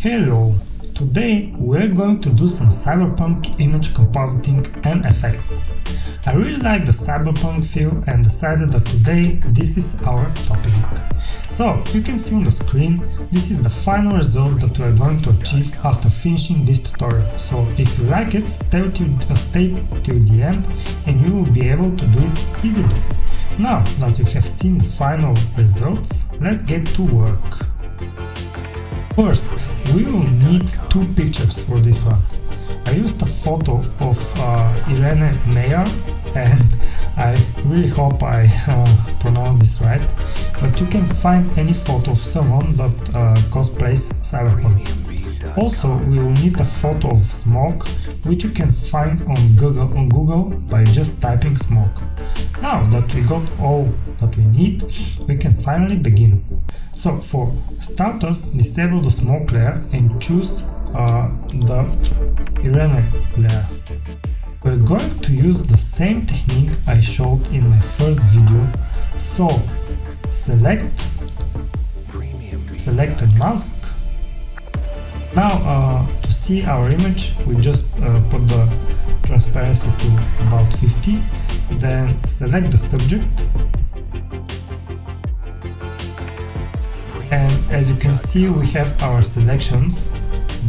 Hello! Today we're going to do some Cyberpunk image compositing and effects. I really like the Cyberpunk feel and decided that today this is our topic. So, you can see on the screen, this is the final result that we are going to achieve after finishing this tutorial. So, if you like it, stay till the end and you will be able to do it easily. Now that you have seen the final results, let's get to work. First, we will need two pictures for this one. I used a photo of Irene Meyer, and I really hope I pronounced this right, but you can find any photo of someone that cosplays Cyberpunk. Also, we will need a photo of smoke, which you can find on Google by just typing smoke. Now that we got all that we need, we can finally begin. So for starters, disable the smoke layer and choose the Irene layer. We're going to use the same technique I showed in my first video. So select a mask. Now to see our image, we just put the transparency to about 50, then select the subject. And as you can see, we have our selections,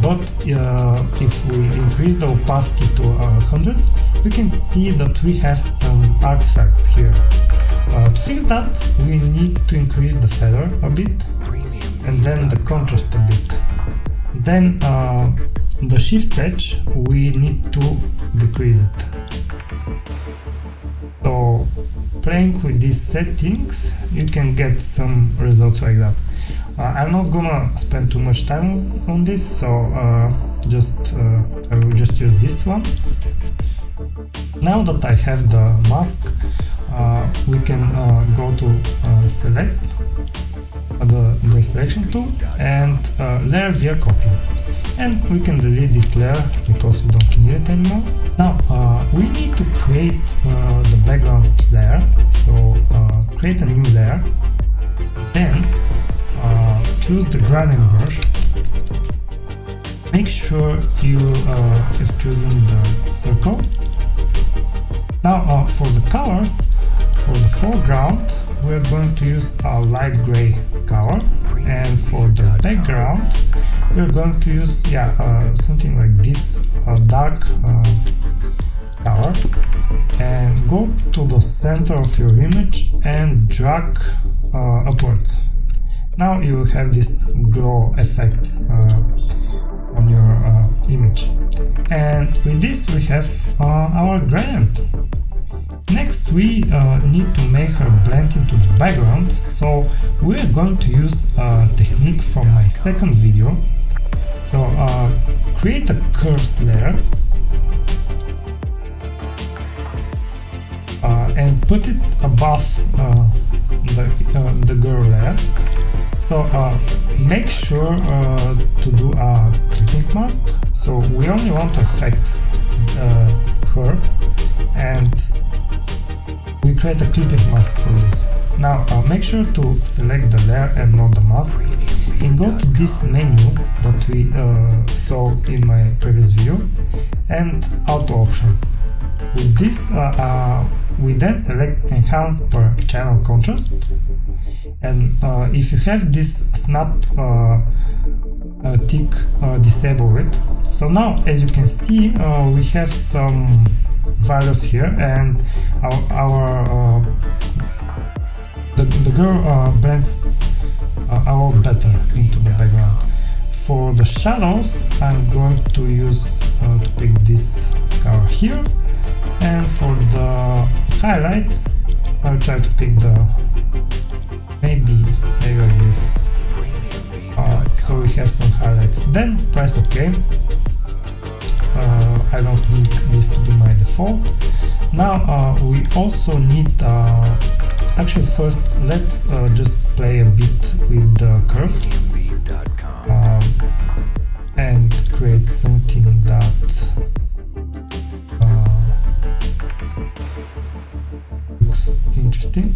but if we increase the opacity to 100, we can see that we have some artifacts here. To fix that, we need to increase the feather a bit and then the contrast a bit. Then the shift edge, we need to decrease it. So playing with these settings, you can get some results like that. I'm not gonna spend too much time on this, so I will just use this one. Now that I have the mask, we can go to select the selection tool and layer via copy. And we can delete this layer because we don't need it anymore. Now we need to create the background layer, so create a new layer, then choose the gradient brush. Make sure you have chosen the circle. Now for the colors, for the foreground we're going to use a light gray color, and for the background we're going to use something like this dark color, and go to the center of your image and drag upwards. Now you have this glow effects on your image, and with this we have our gradient. Next we need to make her blend into the background, so we're going to use a technique from my second video. So create a curves layer and put it above the girl layer. So make sure to do a clipping mask. So we only want to affect her, and we create a clipping mask for this. Now make sure to select the layer and not the mask, and go to this menu that we saw in my previous video and auto options. With this we then select enhance per channel contrast, and if you have this snap tick, disable it. So now as you can see, we have some values here, and the girl blends a lot better into the background. For the shadows, I'm going to use to pick this color here, and for the highlights I'll try to pick the maybe like this, so we have some highlights. Then press OK. I don't need this to be my default. Now we also need actually first let's just play a bit with the curve and create something that looks interesting.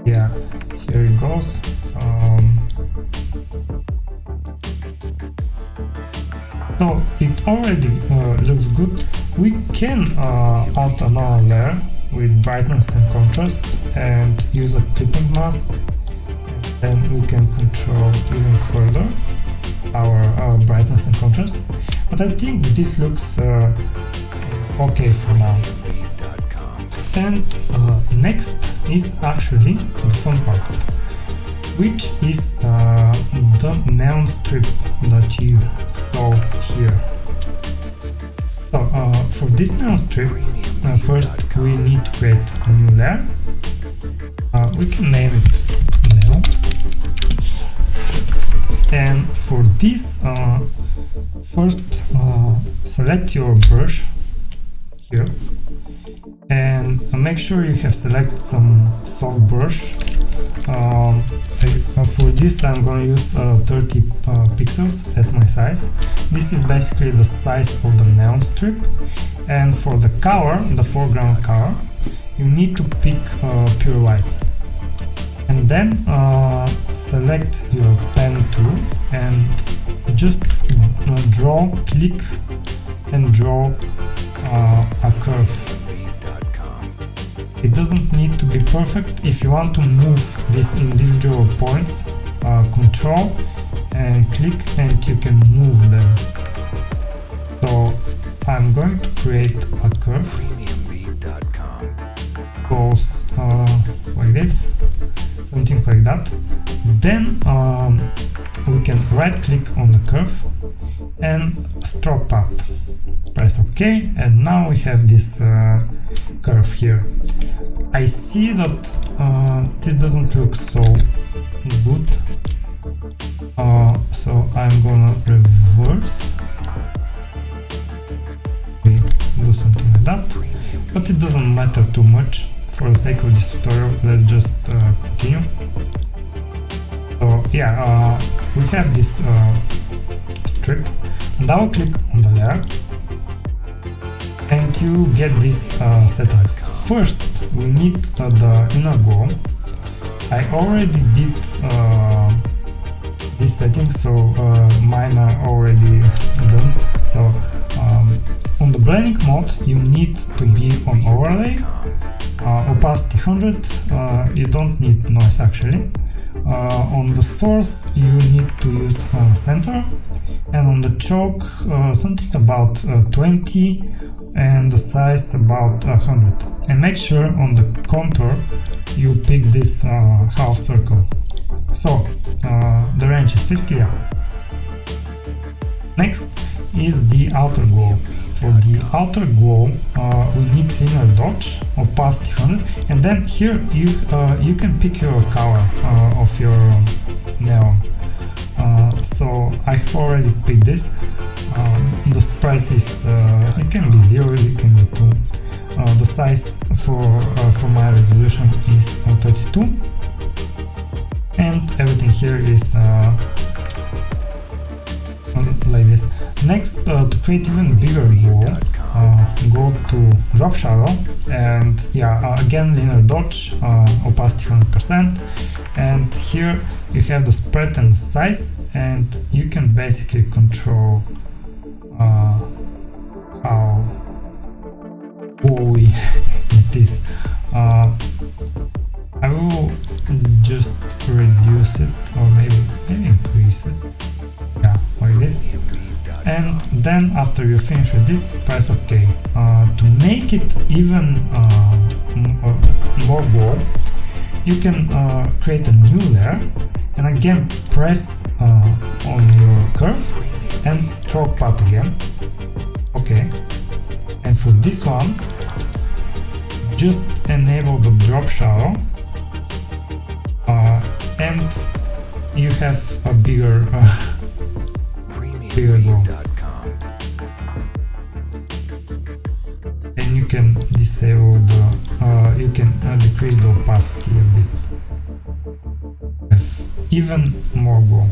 Yeah, here it goes. So it already looks good. We can add another layer with brightness and contrast and use a clipping mask, and then we can control even further our brightness and contrast. But I think this looks okay for now. And next is actually the fun part, which is the neon strip that you saw here. So for this neon strip, first we need to create a new layer. We can name it neon. And for this, first select your brush here and make sure you have selected some soft brush. For this I'm going to use 30 pixels as my size. This is basically the size of the neon strip, and for the color, the foreground color, you need to pick pure white. And then select your pen tool and just click and draw a curve. It doesn't need to be perfect. If you want to move these individual points, control and click and you can move them. So I'm going to create a curve. Goes like this, something like that. Then we can right click on the curve and stroke path. Press OK, and now we have this curve here. I see that this doesn't look so good, so I'm gonna reverse, do something like that, but it doesn't matter too much. For the sake of this tutorial, let's just continue. So yeah, we have this strip. Double click on the layer and you get these settings. First we need the inner glow. I already did this setting, so mine are already done. So on the blending mode you need to be on overlay, opacity 100, you don't need noise actually. On the source you need to use center, and on the choke something about 20, and the size about 100. And make sure on the contour you pick this half circle. So the range is 50. Yeah. Next is the outer glow. For the outer glow we need linear dodge, opacity 100, and then here you can pick your color of your neon. So I've already picked this. The sprite is it can be 0, it can be 2. The size for my resolution is 32, and everything here is like this. Next, to create even bigger glow, go to drop shadow, and yeah, again linear dodge, opacity 100%, and here you have the spread and the size, and you can basically control how glowy it is. I will just reduce it, or maybe increase it, yeah, like this. And then after you finish with this, press OK. To make it even more glow, you can create a new layer, and again press on your curve and stroke path again. OK. And for this one, just enable the drop shadow, and you have a bigger glow. And you can disable the you can decrease the opacity a bit. Have even more glow.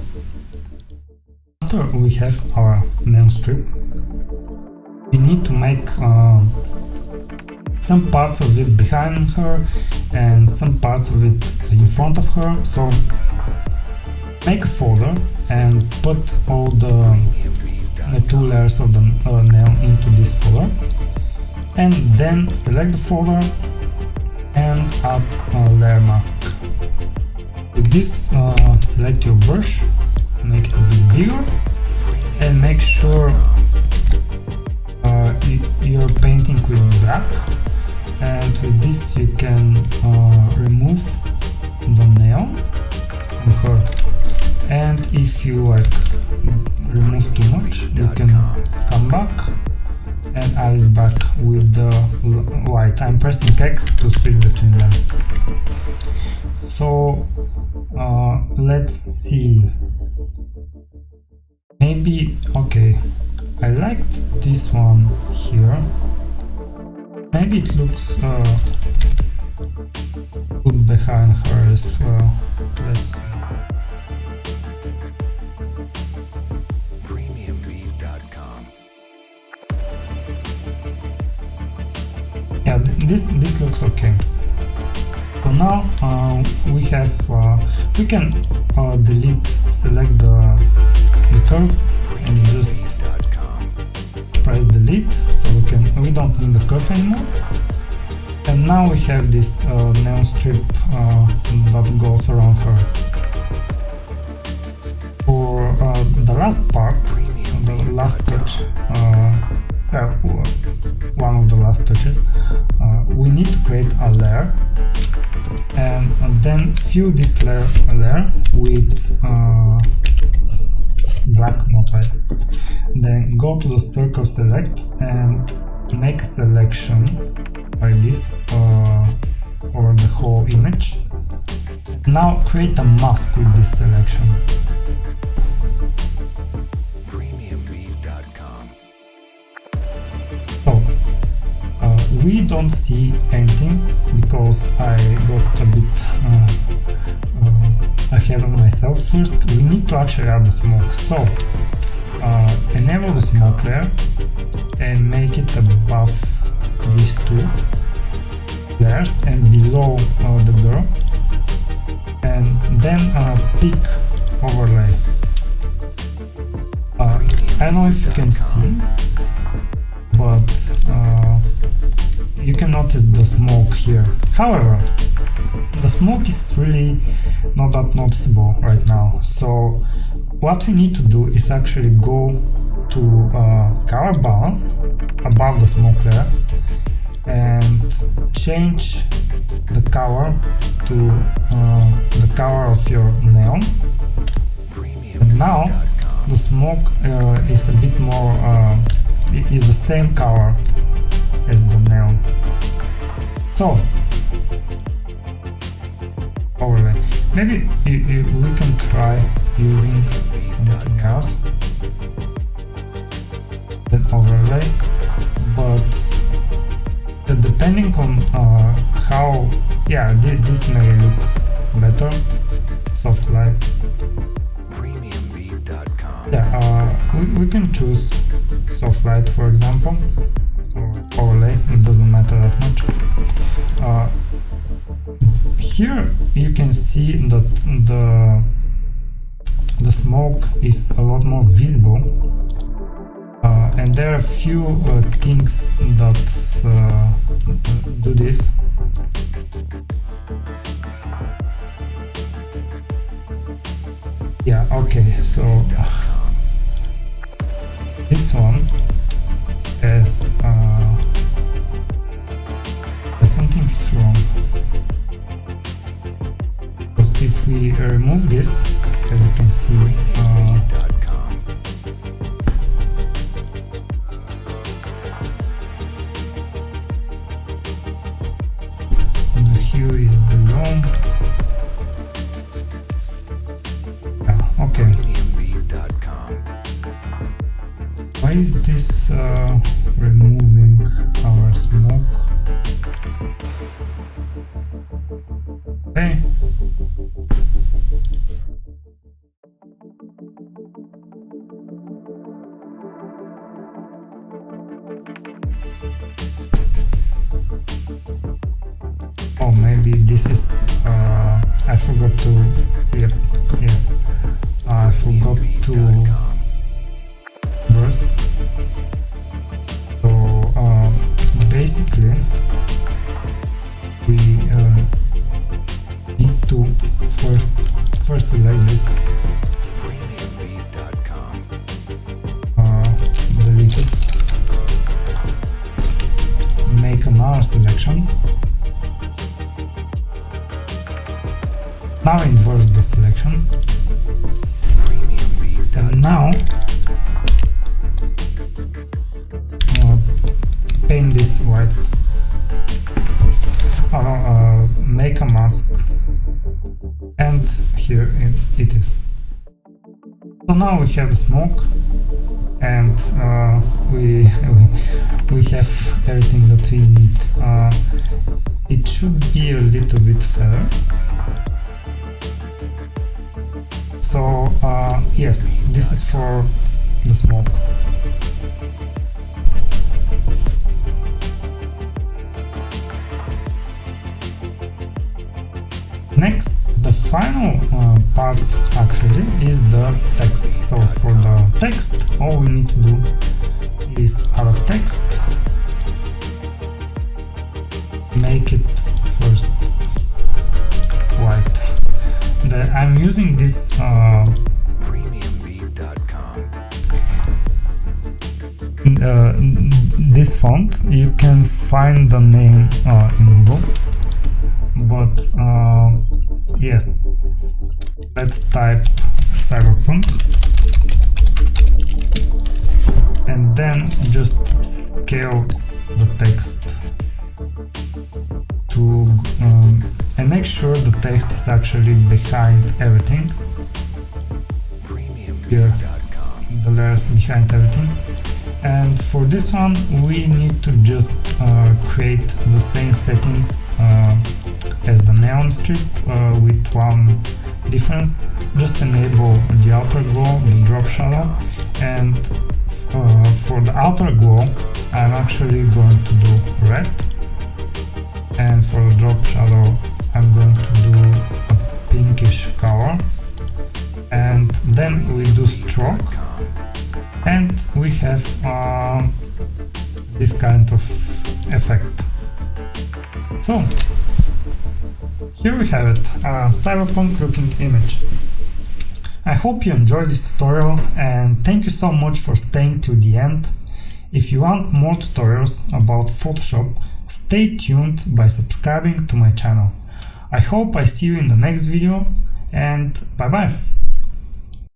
After we have our neon strip, we need to make some parts of it behind her and some parts of it in front of her. So make a folder and put all the 2 layers of the neon into this folder, and then select the folder and add a layer mask. With this, select your brush, make it a bit bigger, and make sure you're painting with black. And with this you can remove the neon from her. And if you like remove too much, you can come back and add it back with the white. I'm pressing X to switch between them. So let's see. Maybe, okay, I liked this one here. Maybe it looks good behind her as well. Let's see. Yeah, this looks okay. So now we can select the curve and just press delete, so we don't need the curve anymore. And now we have this neon strip that goes around her. For the last part, the last touch, one of the last touches, we need to create a layer, and then fill this layer with black, not white. Then go to the circle select and make a selection like this over the whole image. Now create a mask with this selection. So we don't see anything because I got a bit ahead of myself. First we need to actually add the smoke. So enable the smoke layer and make it above these 2 layers and below the girl, and then pick overlay. I don't know if you can see, but you can notice the smoke here. However, the smoke is really not that noticeable right now. So what we need to do is actually go to color balance above the smoke layer and change the color to the color of your neon. And now the smoke is a bit more is the same color as the neon. So overlay. Maybe we can try using something else than overlay, but depending on how, yeah, this may look better. Soft light. Yeah, we can choose soft light, for example, or overlay. It doesn't matter that much. Here you can see that the smoke is a lot more visible, and there are a few things that do this. Yeah, okay, so this one has something is wrong. But if we remove this, as you can see, the hue is below. Yeah, okay. Why is this removing our smoke? Okay. I forgot to, yep, yes, I forgot to verse. So basically we need to first select this, delete it, make another selection. Now inverse the selection, and now paint this white. Make a mask, and here it is. So now we have the smoke, and we have everything that we need. It should be a little bit fair. So yes, this is for the smoke. Next, the final part actually is the text. So for the text, all we need to do is add a text, make it first white. I'm using this this font. You can find the name in Google, but yes, let's type Cyberpunk and then just scale the text to and make sure the text is actually behind everything. Here, the layers behind everything. And for this one, we need to just create the same settings as the neon strip with one difference. Just enable the outer glow, the drop shadow, and for the outer glow, I'm actually going to do red, and for the drop shadow, I'm going to do a pinkish color, and then we do stroke, and we have this kind of effect. So here we have it, a cyberpunk looking image. I hope you enjoyed this tutorial, and thank you so much for staying till the end. If you want more tutorials about Photoshop, stay tuned by subscribing to my channel. I hope I see you in the next video, and bye bye!